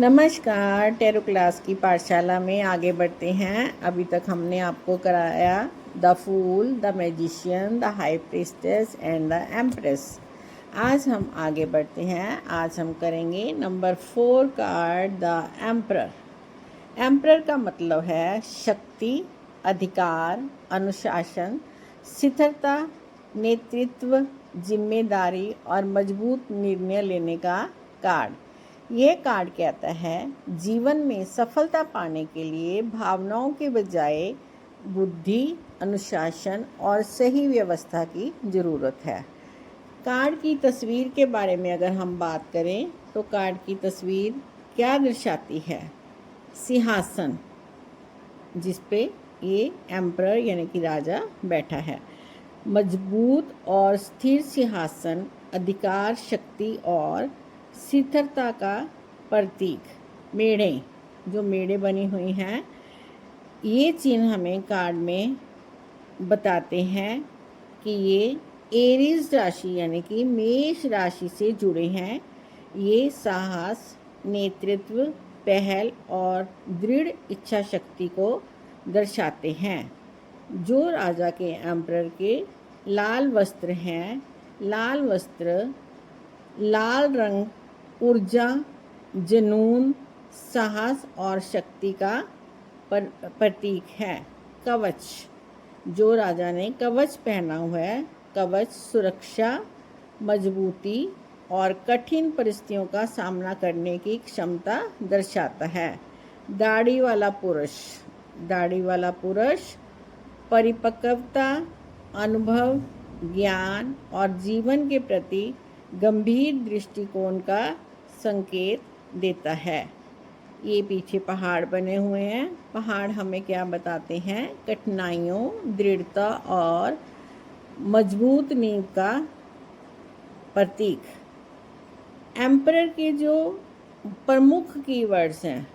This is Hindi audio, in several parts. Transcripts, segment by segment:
नमस्कार। टैरो क्लास की पाठशाला में आगे बढ़ते हैं। अभी तक हमने आपको कराया the fool, the magician, the high priestess and the empress. आज हम आगे बढ़ते हैं। आज हम करेंगे number 4 card, the emperor. Emperor का मतलब है शक्ति, अधिकार, अनुशासन, स्थिरता, नेतृत्व, जिम्मेदारी और मजबूत निर्णय लेने का कार्ड। यह कार्ड कहता है जीवन में सफलता पाने के लिए भावनाओं के बजाय बुद्धि, अनुशासन और सही व्यवस्था की ज़रूरत है। कार्ड की तस्वीर के बारे में अगर हम बात करें तो कार्ड की तस्वीर क्या दर्शाती है? सिंहासन, जिस पे ये एम्परर यानी कि राजा बैठा है। मजबूत और स्थिर सिंहासन अधिकार, शक्ति और स्थिरता का प्रतीक। मेढ़े, जो मेढ़े बनी हुई हैं, ये चिन्ह हमें कार्ड में बताते हैं कि ये एरीज राशि यानी कि मेष राशि से जुड़े हैं। ये साहस, नेतृत्व, पहल और दृढ़ इच्छा शक्ति को दर्शाते हैं। जो राजा के एम्परर के लाल वस्त्र हैं, लाल वस्त्र, लाल रंग ऊर्जा, जुनून, साहस और शक्ति का प्रतीक है। कवच, जो राजा ने कवच पहना हुआ है, कवच सुरक्षा, मजबूती और कठिन परिस्थितियों का सामना करने की क्षमता दर्शाता है। दाढ़ी वाला पुरुष, दाढ़ी वाला पुरुष परिपक्वता, अनुभव, ज्ञान और जीवन के प्रति गंभीर दृष्टिकोण का संकेत देता है। ये पीछे पहाड़ बने हुए हैं। पहाड़ हमें क्या बताते हैं? कठिनाइयों, दृढ़ता और मजबूत नींव का प्रतीक। एम्परर के जो प्रमुख कीवर्ड्स हैं,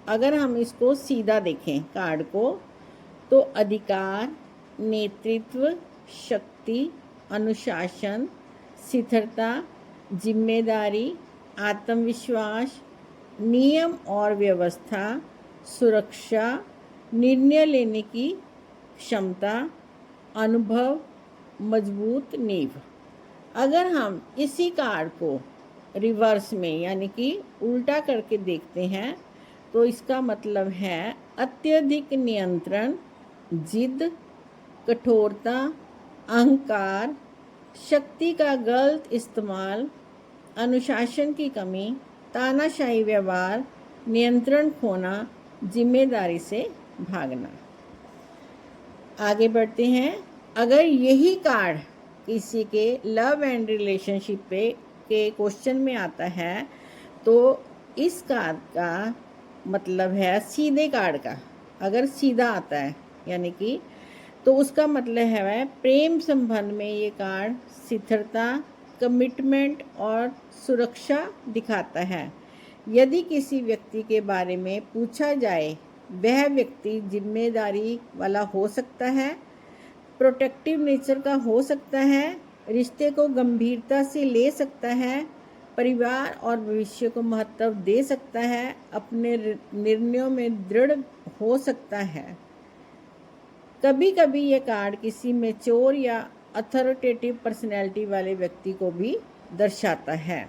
अगर हम इसको सीधा देखें कार्ड को, तो अधिकार, नेतृत्व, शक्ति, अनुशासन, स्थिरता, जिम्मेदारी, आत्मविश्वास, नियम और व्यवस्था, सुरक्षा, निर्णय लेने की क्षमता, अनुभव, मजबूत नींव। अगर हम इसी कार्ड को रिवर्स में यानी कि उल्टा करके देखते हैं तो इसका मतलब है अत्यधिक नियंत्रण, जिद, कठोरता, अहंकार, शक्ति का गलत इस्तेमाल, अनुशासन की कमी, तानाशाही व्यवहार, नियंत्रण खोना, जिम्मेदारी से भागना। आगे बढ़ते हैं। अगर यही कार्ड किसी के लव एंड रिलेशनशिप पे के क्वेश्चन में आता है तो इस कार्ड का मतलब है सीधे कार्ड का, अगर सीधा आता है यानी कि, तो उसका मतलब है प्रेम संबंध में ये कार्ड स्थिरता, कमिटमेंट और सुरक्षा दिखाता है। यदि किसी व्यक्ति के बारे में पूछा जाए, वह व्यक्ति जिम्मेदारी वाला हो सकता है, प्रोटेक्टिव नेचर का हो सकता है, रिश्ते को गंभीरता से ले सकता है, परिवार और भविष्य को महत्व दे सकता है, अपने निर्णयों में दृढ़ हो सकता है। कभी कभी ये कार्ड किसी मैच्योर या अथॉरिटेटिव पर्सनैलिटी वाले व्यक्ति को भी दर्शाता है।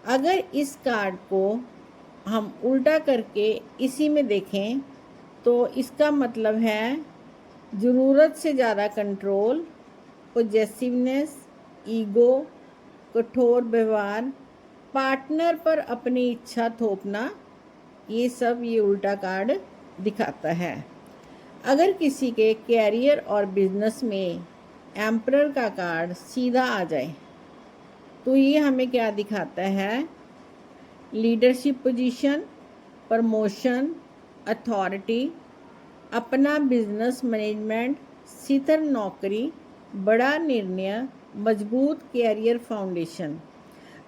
अगर इस कार्ड को हम उल्टा करके इसी में देखें तो इसका मतलब है ज़रूरत से ज़्यादा कंट्रोल, पॉजेसिवनेस, ईगो, कठोर व्यवहार, पार्टनर पर अपनी इच्छा थोपना, ये सब ये उल्टा कार्ड दिखाता है। अगर किसी के कैरियर और बिजनेस में एम्परर का कार्ड सीधा आ जाए तो ये हमें क्या दिखाता है? लीडरशिप पोजीशन, प्रमोशन, अथॉरिटी, अपना बिजनेस मैनेजमेंट, स्थिर नौकरी, बड़ा निर्णय, मजबूत कैरियर फाउंडेशन।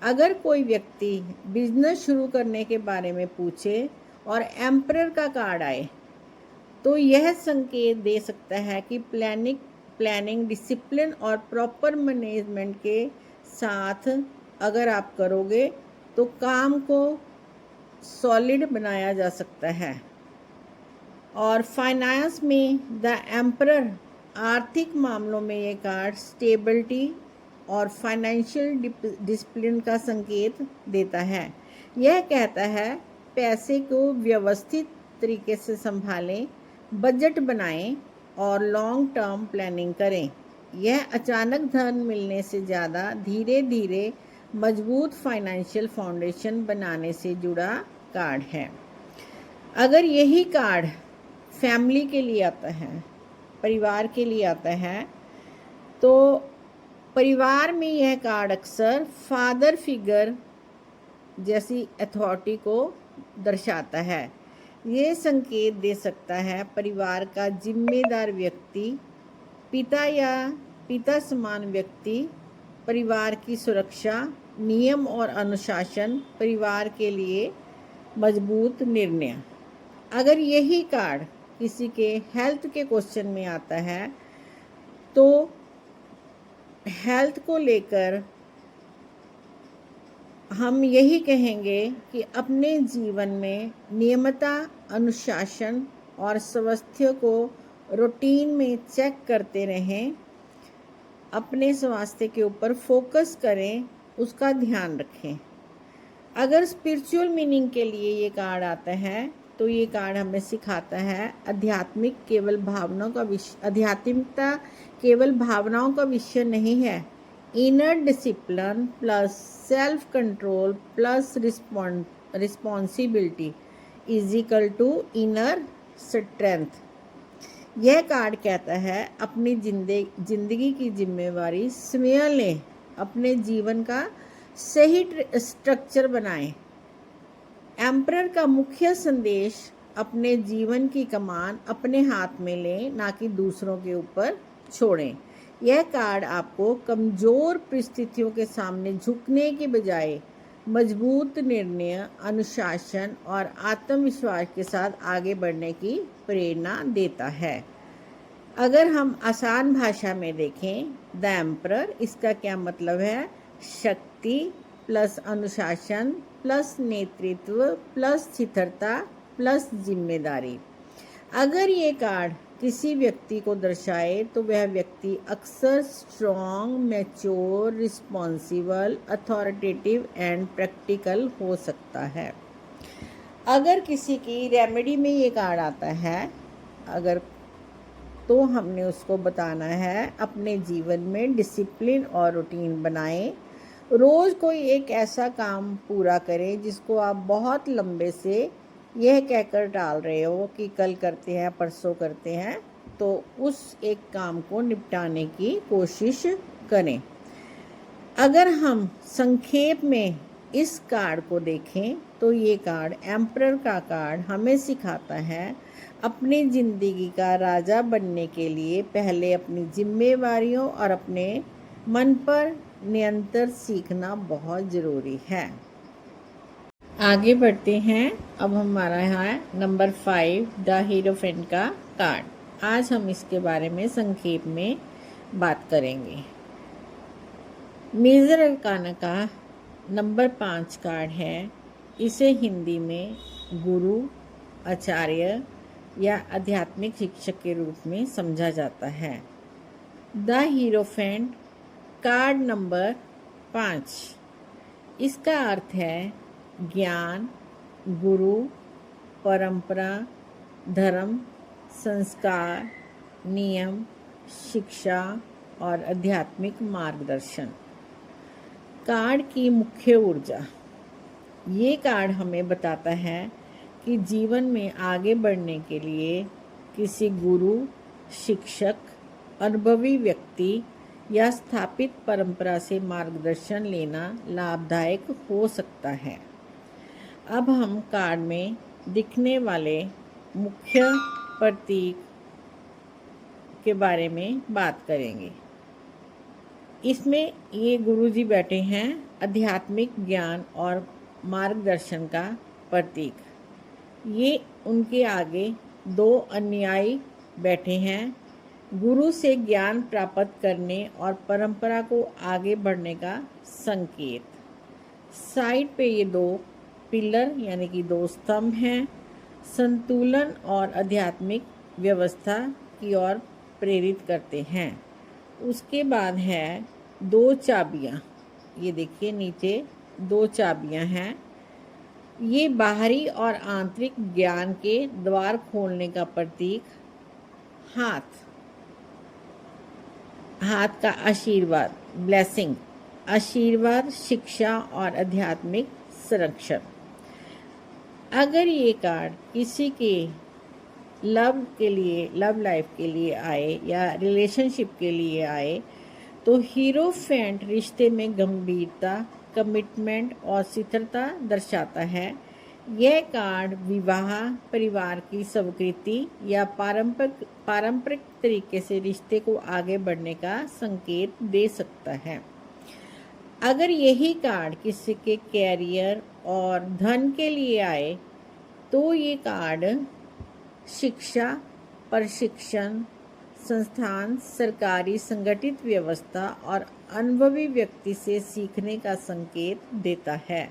अगर कोई व्यक्ति बिजनेस शुरू करने के बारे में पूछे और एम्परर का कार्ड आए तो यह संकेत दे सकता है कि प्लानिंग, डिसिप्लिन और प्रॉपर मैनेजमेंट के साथ अगर आप करोगे तो काम को सॉलिड बनाया जा सकता है। और फाइनेंस में द एम्परर, आर्थिक मामलों में ये कार्ड स्टेबिलिटी और फाइनेंशियल डिसिप्लिन का संकेत देता है। यह कहता है पैसे को व्यवस्थित तरीके से संभालें, बजट बनाएं और लॉन्ग टर्म प्लानिंग करें। यह अचानक धन मिलने से ज़्यादा धीरे धीरे मजबूत फाइनेंशियल फाउंडेशन बनाने से जुड़ा कार्ड है। अगर यही कार्ड फैमिली के लिए आता है, परिवार के लिए आता है, तो परिवार में यह कार्ड अक्सर फादर फिगर जैसी अथॉरिटी को दर्शाता है। ये संकेत दे सकता है परिवार का जिम्मेदार व्यक्ति, पिता या पिता समान व्यक्ति, परिवार की सुरक्षा, नियम और अनुशासन, परिवार के लिए मजबूत निर्णय। अगर यही कार्ड किसी के हेल्थ के क्वेश्चन में आता है तो हेल्थ को लेकर हम यही कहेंगे कि अपने जीवन में नियमितता, अनुशासन और स्वास्थ्य को रूटीन में चेक करते रहें, अपने स्वास्थ्य के ऊपर फोकस करें, उसका ध्यान रखें। अगर स्पिरिचुअल मीनिंग के लिए ये कार्ड आता है तो ये कार्ड हमें सिखाता है आध्यात्मिकता केवल भावनाओं का विषय नहीं है। Inner discipline plus self control plus responsibility is equal to inner strength. यह कार्ड कहता है अपनी जिंदगी की जिम्मेवारी स्वयं लें, अपने जीवन का सही स्ट्रक्चर बनाएं। एम्परर का मुख्य संदेश अपने जीवन की कमान अपने हाथ में लें, ना कि दूसरों के ऊपर छोड़ें। यह कार्ड आपको कमज़ोर परिस्थितियों के सामने झुकने के बजाय मजबूत निर्णय, अनुशासन और आत्मविश्वास के साथ आगे बढ़ने की प्रेरणा देता है। अगर हम आसान भाषा में देखें, द एम्परर, इसका क्या मतलब है? शक्ति प्लस अनुशासन प्लस नेतृत्व प्लस स्थिरता प्लस जिम्मेदारी। अगर ये कार्ड किसी व्यक्ति को दर्शाए तो वह व्यक्ति अक्सर strong, mature, responsible, authoritative and practical हो सकता है। अगर किसी की रेमेडी में ये कार्ड आता है तो हमने उसको बताना है अपने जीवन में डिसिप्लिन और रूटीन बनाएं। रोज़ कोई एक ऐसा काम पूरा करें जिसको आप बहुत लंबे से यह कहकर टाल रहे हो कि कल करते हैं, परसों करते हैं, तो उस एक काम को निपटाने की कोशिश करें। अगर हम संक्षेप में इस कार्ड को देखें तो ये कार्ड, एम्परर का कार्ड, हमें सिखाता है अपनी ज़िंदगी का राजा बनने के लिए पहले अपनी जिम्मेवारियों और अपने मन पर नियंत्रण सीखना बहुत ज़रूरी है। आगे बढ़ते हैं। अब हमारा है नंबर 5, द हीरोफेंट का कार्ड। आज हम इसके बारे में संक्षेप में बात करेंगे। मेजर अरकाना का नंबर 5 कार्ड है। इसे हिंदी में गुरु, आचार्य या आध्यात्मिक शिक्षक के रूप में समझा जाता है। द हीरोफेंट कार्ड नंबर 5, इसका अर्थ है ज्ञान, गुरु, परंपरा, धर्म, संस्कार, नियम, शिक्षा और आध्यात्मिक मार्गदर्शन। कार्ड की मुख्य ऊर्जा। ये कार्ड हमें बताता है कि जीवन में आगे बढ़ने के लिए किसी गुरु, शिक्षक, अनुभवी व्यक्ति या स्थापित परंपरा से मार्गदर्शन लेना लाभदायक हो सकता है। अब हम कार्ड में दिखने वाले मुख्य प्रतीक के बारे में बात करेंगे। इसमें ये गुरुजी बैठे हैं, आध्यात्मिक ज्ञान और मार्गदर्शन का प्रतीक। ये उनके आगे 2 अनुयायी बैठे हैं, गुरु से ज्ञान प्राप्त करने और परंपरा को आगे बढ़ने का संकेत। साइड पे ये 2 पिलर यानी कि 2 स्तंभ हैं, संतुलन और आध्यात्मिक व्यवस्था की ओर प्रेरित करते हैं। उसके बाद है 2 चाबियाँ, ये देखिए नीचे 2 चाबियाँ हैं। ये बाहरी और आंतरिक ज्ञान के द्वार खोलने का प्रतीक, हाथ का आशीर्वाद, ब्लेसिंग, आशीर्वाद, शिक्षा और आध्यात्मिक संरक्षण। अगर ये कार्ड किसी के लव लाइफ के लिए आए या रिलेशनशिप के लिए आए तो हीरोफेंट रिश्ते में गंभीरता, कमिटमेंट और स्थिरता दर्शाता है। यह कार्ड विवाह, परिवार की स्वीकृति या पारंपरिक तरीके से रिश्ते को आगे बढ़ने का संकेत दे सकता है। अगर यही कार्ड किसी के कैरियर और धन के लिए आए तो ये कार्ड शिक्षा, प्रशिक्षण संस्थान, सरकारी संगठित व्यवस्था और अनुभवी व्यक्ति से सीखने का संकेत देता है।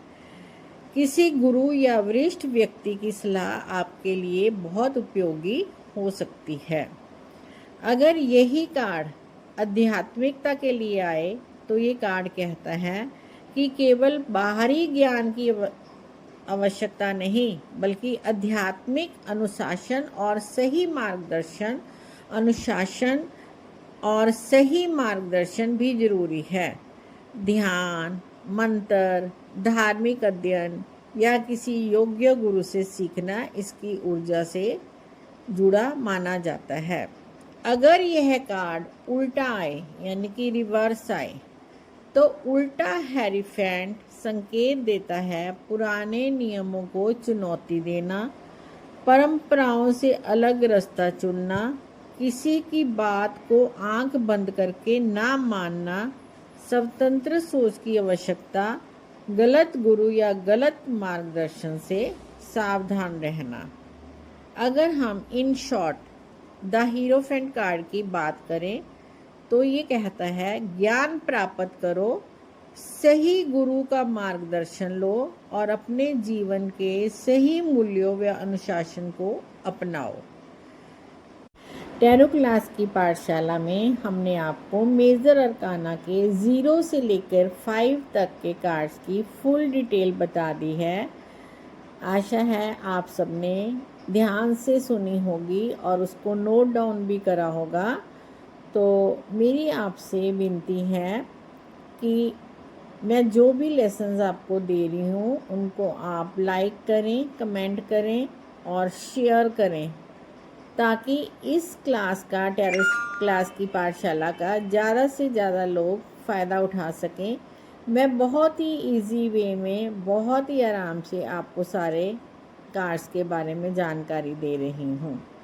किसी गुरु या वरिष्ठ व्यक्ति की सलाह आपके लिए बहुत उपयोगी हो सकती है। अगर यही कार्ड आध्यात्मिकता के लिए आए तो ये कार्ड कहता है कि केवल बाहरी ज्ञान की आवश्यकता नहीं, बल्कि आध्यात्मिक अनुशासन और सही मार्गदर्शन भी जरूरी है। ध्यान, मंत्र, धार्मिक अध्ययन या किसी योग्य गुरु से सीखना इसकी ऊर्जा से जुड़ा माना जाता है। अगर यह कार्ड उल्टा आए यानी कि रिवर्स आए तो उल्टा हेरीफेंट संकेत देता है पुराने नियमों को चुनौती देना, परंपराओं से अलग रास्ता चुनना, किसी की बात को आंख बंद करके ना मानना, स्वतंत्र सोच की आवश्यकता, गलत गुरु या गलत मार्गदर्शन से सावधान रहना। अगर हम इन शॉर्ट द हीरोफेंट कार्ड की बात करें तो ये कहता है ज्ञान प्राप्त करो, सही गुरु का मार्गदर्शन लो और अपने जीवन के सही मूल्यों व अनुशासन को अपनाओ। टैरो क्लास की पाठशाला में हमने आपको मेजर अरकाना के 0 से लेकर 5 तक के कार्ड्स की फुल डिटेल बता दी है। आशा है आप सबने ध्यान से सुनी होगी और उसको नोट डाउन भी करा होगा। तो मेरी आपसे विनती है कि मैं जो भी लेसन्स आपको दे रही हूँ उनको आप लाइक करें, कमेंट करें और शेयर करें ताकि इस टैरो क्लास की पाठशाला का ज़्यादा से ज़्यादा लोग फ़ायदा उठा सकें। मैं बहुत ही इजी वे में, बहुत ही आराम से आपको सारे कार्ड्स के बारे में जानकारी दे रही हूँ।